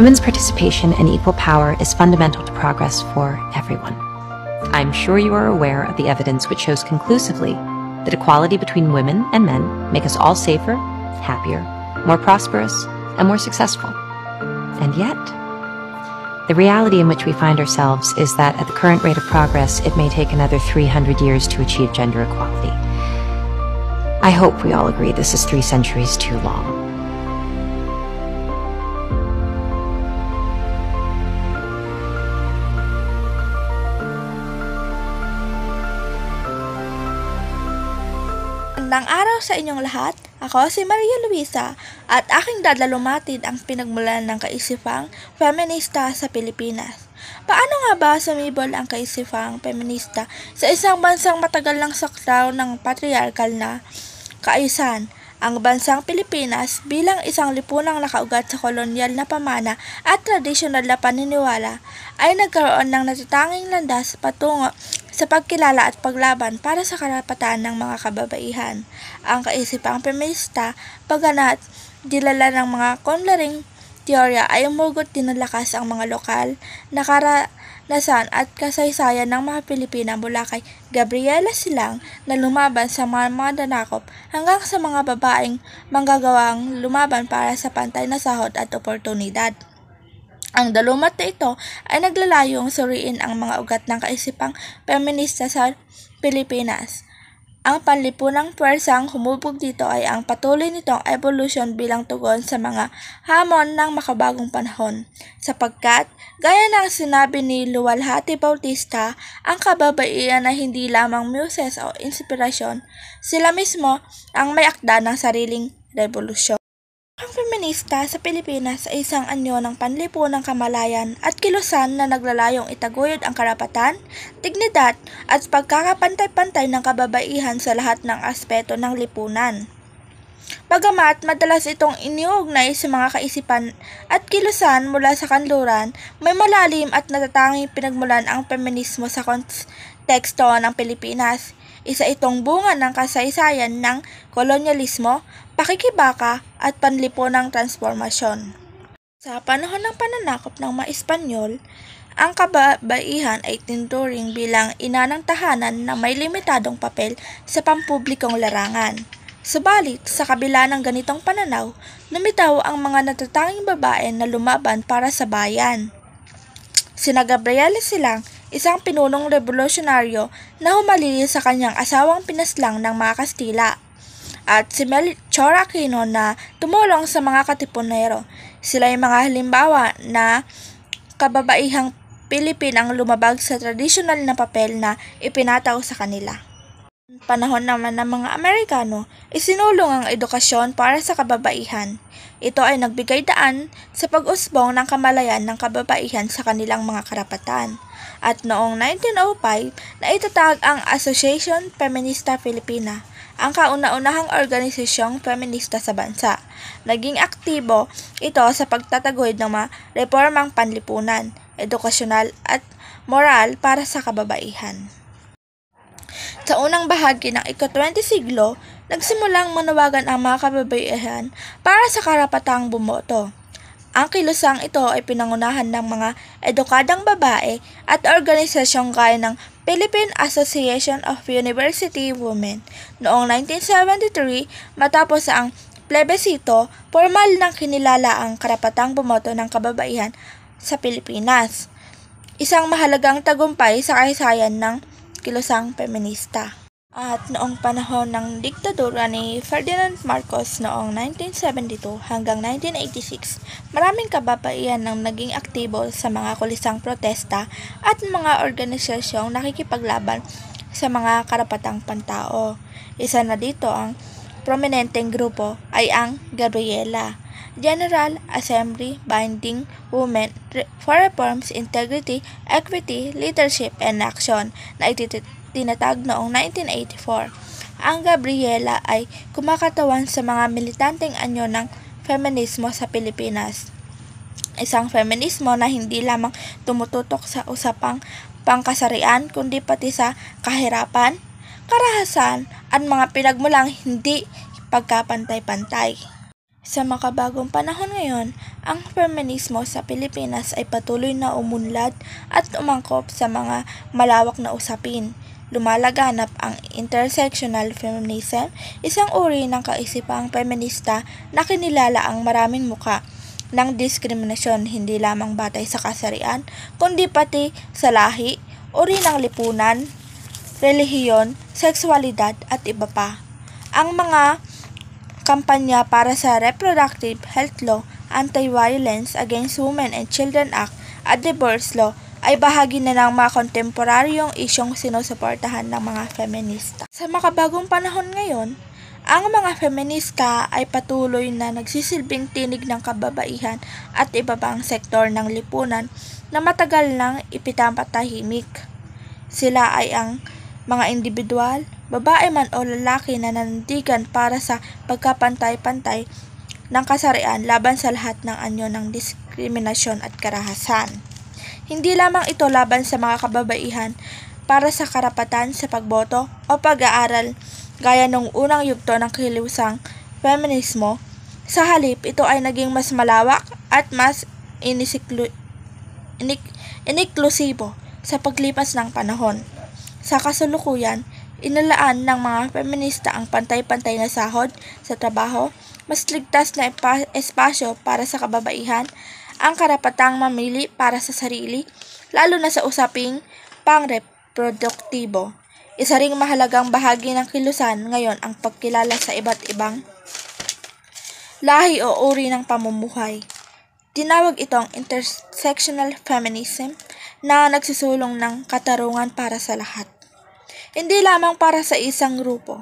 Women's participation and equal power is fundamental to progress for everyone. I'm sure you are aware of the evidence which shows conclusively that equality between women and men make us all safer, happier, more prosperous, and more successful. And yet, the reality in which we find ourselves is that at the current rate of progress, it may take another 300 years to achieve gender equality. I hope we all agree this is 3 centuries too long. Magandang araw sa inyong lahat. Ako si Maria Luisa at aking dadlalumatid ang pinagmulan ng kaisipang feminista sa Pilipinas. Paano nga ba sumibol ang kaisipang feminista sa isang bansang matagal ng saklaw ng patriarkal na kaayusan? Ang bansang Pilipinas bilang isang lipunang nakaugat sa kolonyal na pamana at tradisyonal na paniniwala ay nagkaroon ng natatanging landas patungo sa pagkilala at paglaban para sa karapatan ng mga kababaihan. Ang kaisipang feminista, pagana't dilala ng mga kunlaring teorya ay umugot din ng lakas ang mga lokal na karanasan at kasaysayan ng mga Pilipina mula kay Gabriela Silang na lumaban sa mga mananakop hanggang sa mga babaeng manggagawang lumaban para sa pantay na sahod at oportunidad. Ang dalumat na ito ay naglalayong suriin ang mga ugat ng kaisipang feminista sa Pilipinas. Ang panlipunang pwersang humubog dito ay ang patuloy nitong evolution bilang tugon sa mga hamon ng makabagong panahon. Sapagkat, gaya ng sinabi ni Luwalhati Bautista, ang kababaihan ay hindi lamang muses o inspirasyon, sila mismo ang may akda ng sariling revolusyon. Ang feminista sa Pilipinas ay isang anyo ng panlipunang kamalayan at kilusan na naglalayong itaguyod ang karapatan, dignidad at pagkakapantay-pantay ng kababaihan sa lahat ng aspeto ng lipunan. Bagamat madalas itong iniugnay sa mga kaisipan at kilusan mula sa kanluran, may malalim at natatanging pinagmulan ang feminismo sa konteksto ng Pilipinas. Isa itong bunga ng kasaysayan ng kolonyalismo, pakikibaka at panlipunang transformasyon. Sa panahon ng pananakop ng mga Espanyol, ang kababaihan ay tinuturing bilang ina ng tahanan na may limitadong papel sa pampublikong larangan. Subalit, sa kabila ng ganitong pananaw, lumitaw ang mga natatanging babae na lumaban para sa bayan. Sina Gabriela Silang, isang pinunong revolusyonaryo na humalili sa kanyang asawang pinaslang ng mga Kastila, at si Melchor Aquino na tumulong sa mga katipunero. Sila ay mga halimbawa na kababaihang Pilipinang lumabag sa tradisyonal na papel na ipinataw sa kanila. Panahon naman ng mga Amerikano, isinulong ang edukasyon para sa kababaihan. Ito ay nagbigay daan sa pag-usbong ng kamalayan ng kababaihan sa kanilang mga karapatan. At noong 1905, naitatag ang Association Feminista Filipina, ang kauna-unahang organisasyong feminista sa bansa. Naging aktibo ito sa pagtataguyod ng mga reformang panlipunan, edukasyonal at moral para sa kababaihan. Sa unang bahagi ng ika-20 siglo, nagsimulang manawagan ang mga kababaihan para sa karapatang bumoto. Ang kilusang ito ay pinangunahan ng mga edukadang babae at organisasyong gaya ng Philippine Association of University Women. Noong 1973, matapos ang plebisito, formal nang kinilala ang karapatang bumoto ng kababaihan sa Pilipinas. Isang mahalagang tagumpay sa kasaysayan ng kilusang feminista. At noong panahon ng diktadura ni Ferdinand Marcos noong 1972 hanggang 1986, maraming kababaihan ang naging aktibo sa mga kulisang protesta at mga organisasyong nakikipaglaban sa mga karapatang pantao. Isa na dito ang prominenteng grupo ay ang Gabriela, General Assembly Binding Women for Reforms, Integrity, Equity, Leadership, and Action na tinatag noong 1984. Ang Gabriela ay kumakatawan sa mga militanteng anyo ng feminismo sa Pilipinas. Isang feminismo na hindi lamang tumututok sa usapang pangkasarian kundi pati sa kahirapan, karahasan at mga pinagmulang hindi pagkapantay-pantay. Sa makabagong panahon ngayon, ang feminismo sa Pilipinas ay patuloy na umunlad at umangkop sa mga malawak na usapin. Lumalaganap ang intersectional feminism, isang uri ng kaisipang feminista na kinilala ang maraming muka ng diskriminasyon hindi lamang batay sa kasarian, kundi pati sa lahi, uri ng lipunan, relihiyon, sexualidad at iba pa. Ang mga kampanya para sa Reproductive Health Law, Anti-Violence Against Women and Children Act at Divorce Law ay bahagi na ng mga kontemporaryong isyong sinusuportahan ng mga feminista. Sa makabagong panahon ngayon, ang mga feminista ay patuloy na nagsisilbing tinig ng kababaihan at iba pang sektor ng lipunan na matagal nang ipinapatahimik. Sila ay ang mga individual, babae man o lalaki na nandigan para sa pagkapantay-pantay ng kasarian laban sa lahat ng anyo ng diskriminasyon at karahasan. Hindi lamang ito laban sa mga kababaihan para sa karapatan sa pagboto o pag-aaral gaya nung unang yugto ng kilusang feminismo. Sa halip, ito ay naging mas malawak at mas iniklusibo sa paglipas ng panahon. Sa kasalukuyan, inalaan ng mga feminista ang pantay-pantay na sahod sa trabaho, mas ligtas na espasyo para sa kababaihan, ang karapatang mamili para sa sarili, lalo na sa usaping pangreproduktibo. Isa ring mahalagang bahagi ng kilusan ngayon ang pagkilala sa iba't ibang lahi o uri ng pamumuhay. Tinawag itong intersectional feminism na nagsusulong ng katarungan para sa lahat. Hindi lamang para sa isang grupo.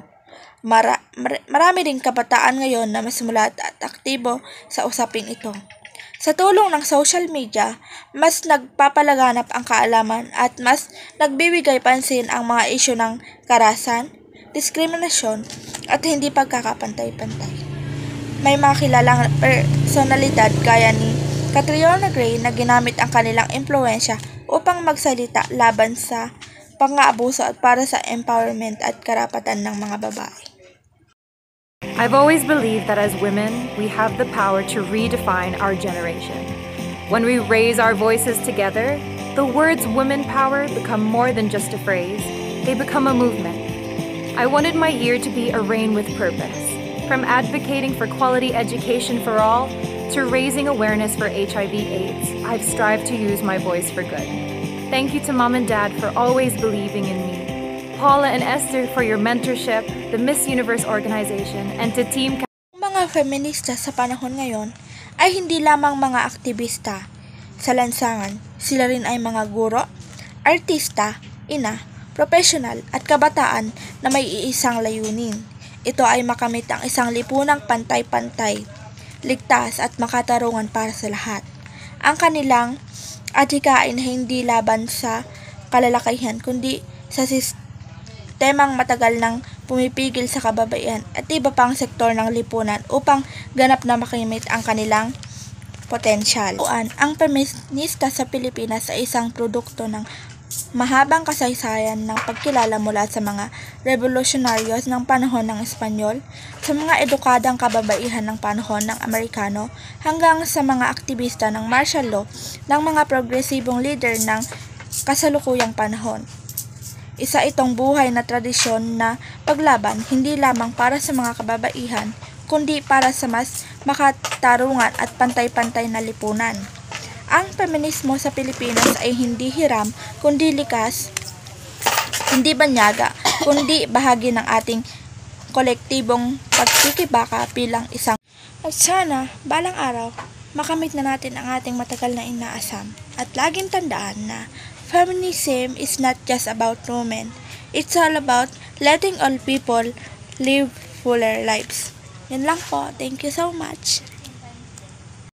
Marami ring kabataan ngayon na mas mulat at aktibo sa usaping ito. Sa tulong ng social media, mas nagpapalaganap ang kaalaman at mas nagbibigay pansin ang mga isyu ng karahasan, diskriminasyon at hindi pagkakapantay-pantay. May mga kilalang personalidad gaya ni Catriona Gray na ginamit ang kanilang impluensya upang magsalita laban sa pang-aabuso at para sa empowerment at karapatan ng mga babae. I've always believed that as women, we have the power to redefine our generation. When we raise our voices together, the words women power become more than just a phrase, they become a movement. I wanted my year to be a reign with purpose, from advocating for quality education for all to raising awareness for HIV/AIDS. I've strived to use my voice for good. Thank you to Mom and Dad for always believing in me, Paula and Esther for your mentorship, the Miss Universe organization, and to Team Mga feminista sa panahon ngayon ay hindi lamang mga aktivista sa lansangan, sila rin ay mga guro, artista, ina, profesional at kabataan na may iisang layunin. Ito ay makamit ang isang lipunang pantay-pantay, ligtas at makatarungan para sa lahat. Ang kanilang adhikain hindi laban sa kalalakihan kundi sa temang matagal nang pumipigil sa kababaihan at iba pang sektor ng lipunan upang ganap na makimit ang kanilang potensyal. Ang feminista sa Pilipinas ay isang produkto ng mahabang kasaysayan ng pagkilala mula sa mga revolutionaryos ng panahon ng Espanyol, sa mga edukadang kababaihan ng panahon ng Amerikano, hanggang sa mga aktivista ng martial law ng mga progresibong leader ng kasalukuyang panahon. Isa itong buhay na tradisyon na paglaban hindi lamang para sa mga kababaihan, kundi para sa mas makatarungan at pantay-pantay na lipunan. Ang feminismo sa Pilipinas ay hindi hiram, kundi likas, hindi banyaga, kundi bahagi ng ating kolektibong pagkikibaka bilang isang. At sana, balang araw, makamit na natin ang ating matagal na inaasam. At laging tandaan na feminism is not just about women. It's all about letting all people live fuller lives. Yan lang po. Thank you so much.